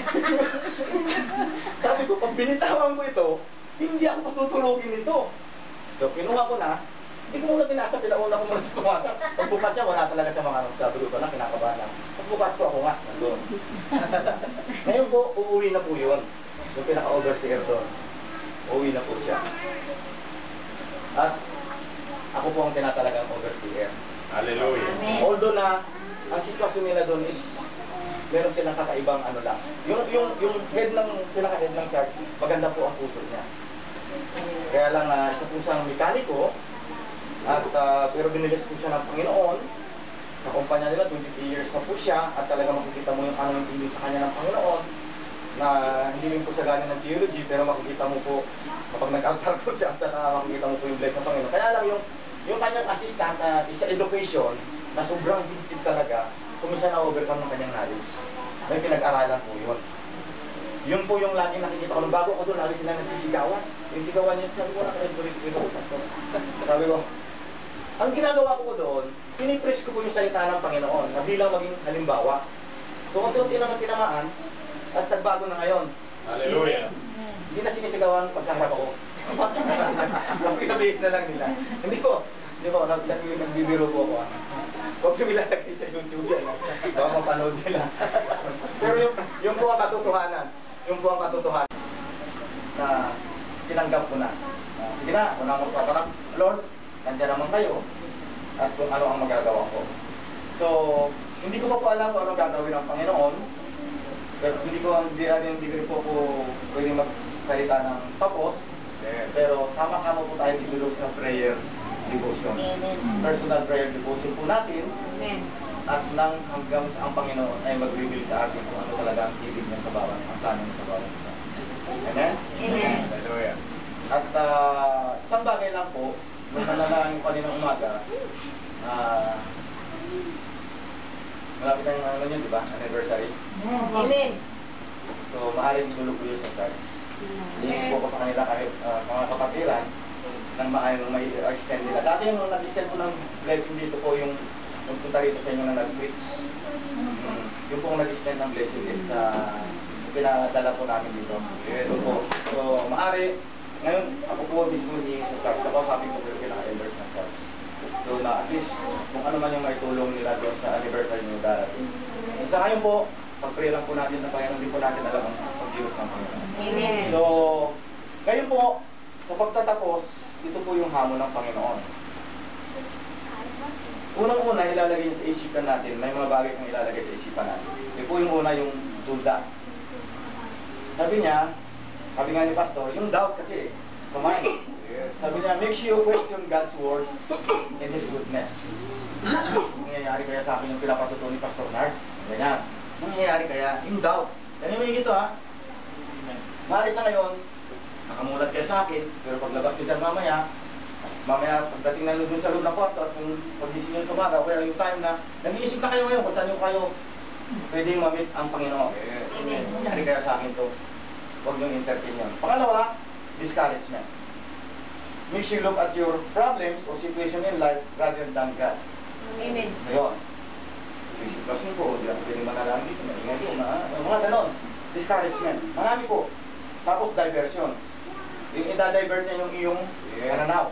Sabi ko, pag binitawan ko ito, hindi ako patutulogin ito. So, kinuha ko na, hindi ko muna binasa, pinauna ko muna sa tumasa. Pagbukas niya, wala talaga sa mga sabi ko na, kinakabahan lang. Pagbukas ko ako nga, nandun. Ngayon po, uuwi na po yun. Yung pinaka-overseer doon. Uuwi na po siya. At ako po ang tinatalagang overseer. Hallelujah. Amen. Although na, ang sitwasyon nila doon is, meron silang kakaibang ano lang. Yung head ng, pinaka-head ng church, maganda po ang puso niya. Kaya lang, isa po siyang mekaniko, at pero binilis po siya ng Panginoon. Sa kumpanya nila, 23 years na po siya, at talaga makikita mo yung ano yung pili sa kanya ng Panginoon, na hindi rin po siya galing ng theology, pero makikita mo po, kapag nag-altar po siya, at saka makikita mo po yung bless ng Panginoon. Kaya lang yung kanyang assistant is sa education, na sobrang higpit talaga, kung siya na-overcome ng kanyang knowledge. May pinag-aralan po yun. Yun po yung lagi nakikita ko. Nung bago ko doon, lagi sila nagsisigawan. Yung sigawan niya, sabi ko na kayo, sabi ko, ang ginagawa ko doon, pinipress ko po yung salita ng Panginoon na bilang maging halimbawa. So, unti-unti naman tinamaan at nagbago na ngayon. Hallelujah. Hindi na sinisigawan pagkaharap ako. Sabihin na lang nila. Hindi po, nagbibiro po ako. Huwag sumilalagay sa YouTube yan. Baka mapanood nila. Pero yung po ang katotohanan. Yung po ang katotohanan na tinanggap ko na. Sige na, kung na magpaparang, Lord, nandiyan naman kayo at kung ano ang magagawa ko. So, hindi ko pa po alam kung ano gagawin ng Panginoon. Pero hindi rin po ako pwede magsalita ng tapos. Pero sama-sama po tayo dito sa prayer devotion. Amen. Personal prayer devotion po natin. Amen. At nang hanggang sa ang Panginoon ay mag-reveal sa atin kung ano talaga ang ibig niya sa bawat, ang plano niya sa bawat isa. Amen? Amen. Hallelujah. At isang bagay lang po, nung nanalangin ko kaninang umaga, malapit na yung ano yun, di ba? Anniversary. Amen. So, maaaring tulog ko yun sa church. Hindi po ako sa kanila kahit mga kapatiran nang maaaring may extend nila. Dati yung nag-extend po ng blessing dito po yung punta rito sa inyo na nag-preach. Yung pong nag-extend ng blessing dito sa pinadala po namin dito. Ito po. So, maaari, ngayon ako po mismo ni sa church. Ako sabi ko yung pinaka-elders ng church. So, na at least kung ano man yung may tulong nila doon sa anniversary nyo darating. So, sa ngayon po, pag-pray lang po natin sa Panginoon, hindi po natin alam ang pag-iwas ng Panginoon. Amen. So, ngayon po, sa pagtatapos, ito po yung hamon ng Panginoon. Unang-una, ilalagay niya sa isipan natin, may mga bagay siyang ilalagay sa isipan natin. Ito po yung una, yung duda. Sabi niya, sabi nga ni Pastor, yung doubt kasi, sa mind. Sabi niya, make sure you question God's word and His goodness. Nangyayari kaya sa akin yung pinapatuto ni Pastor Nards? Ganyan. Nangyayari kaya yung doubt. Ganyan mo yung ito ha. Maaari sa ngayon, nakamulat kayo sa akin, pero paglabas ko dyan mamaya pagdating na doon sa loob ng kwarto at kung pag-isip nyo sa umaga, well, yung time na nag-iisip na kayo ngayon kung saan yung kayo pwedeng mamit ang Panginoon. Amen. Nangyari kaya sa akin to. Huwag nyo entertain yun. Pangalawa, discouragement. Make sure you look at your problems or situation in life rather than God. Amen. Ngayon, kasi ko, hindi ako pwedeng manalangin dito, maingay ko na, mga ganon. Discouragement. Marami po. Tapos diversions. Yung i-divert niya yung iyong pananaw.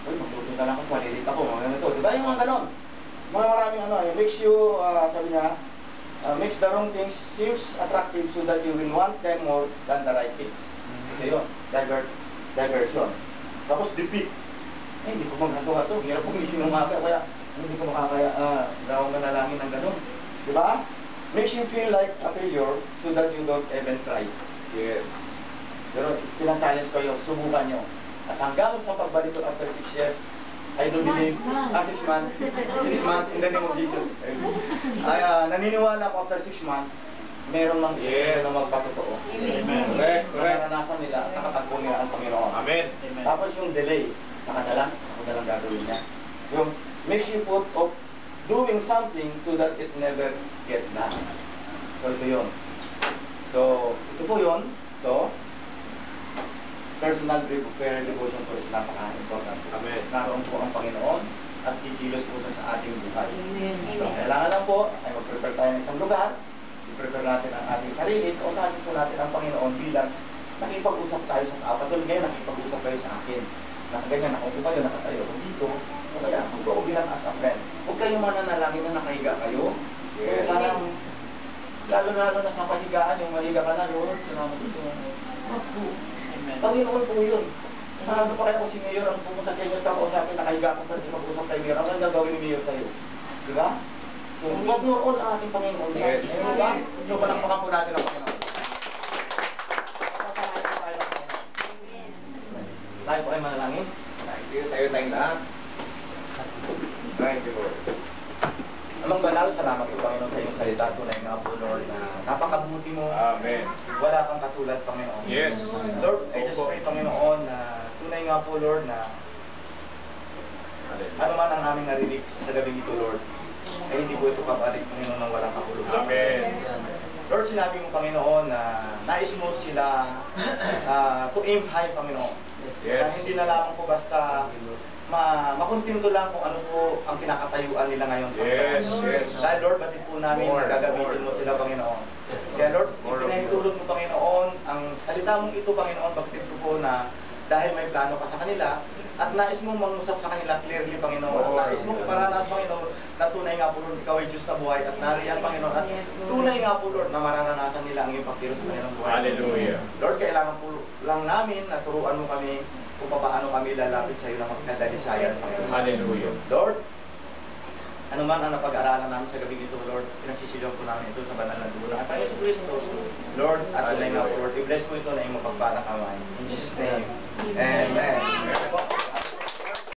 Uy, magluto ka lang kasi malilit ako, mga ganito. Diba yung mga ganon? Mga maraming ano, it makes you, sabi niya, makes the wrong things seems attractive so that you will want them more than the right things. Ito yun, diversion. Tapos defeat. Hindi ko magagawa ito, hirap kong isip ng umaga, kaya hindi ko makakaya, gawang manalangin ng ganon. Diba? Makes you feel like a failure so that you don't even try. Yes. Pero sinang-challenge ko yun, subukan nyo. At hanggang sa pagbalik ko after 6 years, I do believe, 6 months, 6 months, in the name of Jesus. Ay, naniniwala ko after 6 months, meron mang isa na magpatotoo. Amen. Correct, correct. Naranasan nila at nakatagpo nila ang Panginoon. Amen. Tapos yung delay, sa kadalang gagawin niya. Yung makes you put off doing something so that it never get done. So ito yun. So, ito po yun. So, personal prayer devotion po is napaka-important. Amen. Naroon po ang Panginoon at kikilos po siya sa ating buhay. Amen. So, kailangan lang po ay mag-prepare tayo ng isang lugar, i-prepare natin ang ating sarili, o sa atin po natin ang Panginoon bilang nakipag-usap tayo sa tao. Katulad ngayon, nakipag-usap kayo sa akin. Nakaganyan ako, kung kayo nakatayo ko dito, o kaya kung ako bilang as a friend. Huwag kayo mananalangin na nakahiga kayo. Yes. Parang, lalo-lalo na sa pahigaan, yung mahiga ka na, Lord, salamat ito. Wag po. Panginoon po yun. Ano pa kaya kung si Mayor ang pupunta sa inyo at kakausapin, nakahiga ka pa rin mag-usap kay Mayor, ano ang gagawin ni Mayor sa'yo? Di ba? So, God more all ang ating Panginoon. Yes. Di ba? So, palakpakan po natin ang Panginoon. Papalain po tayo ng Panginoon. Tayo po ay manalangin. Thank you. Tayo tayong lahat. Thank you, Lord. Amang banal, salamat po Panginoon sa iyong salita. Tunay nga po Lord na napakabuti mo. Amen. Wala kang katulad Panginoon. Yes. Lord, I just pray Panginoon na tunay nga po Lord na ano man ang aming narinig sa gabing ito Lord, ay hindi po ito kabalik Panginoon ng walang kahulugan. Amen. Lord, sinabi mo Panginoon na nais mo sila to aim high Panginoon. Yes. Na hindi na lamang po basta makontento lang kung ano po ang kinakatayuan nila ngayon. Yes, yes. Dahil Lord, batid po namin More, na gagamitin mo more. sila Panginoon. Kaya Lord, More of pinahintulot mo Panginoon, ang salita mong ito Panginoon, batid ko po na dahil may plano ka sa kanila, at nais mong mangusap sa kanila clearly Panginoon, at nais mong iparanas Panginoon, na tunay nga po Lord, ikaw ay Diyos na buhay, at nariyan Panginoon, at tunay nga po Lord, na mararanasan nila ang iyong pagkilos sa kanilang buhay. Hallelujah. Lord, kailangan po lang namin na turuan mo kami kung paano kami lalapit sa iyo ng magkadalisayan. Hallelujah. Lord, ano man ang napag-aralan namin sa gabi ito, Lord, pinagsisilaw po namin ito sa banal na dulo. At Panginoon Kristo, Lord, at tunay nga po, Lord, i-bless mo ito na iyong mapagpalang kamay. In Jesus' name, Amen.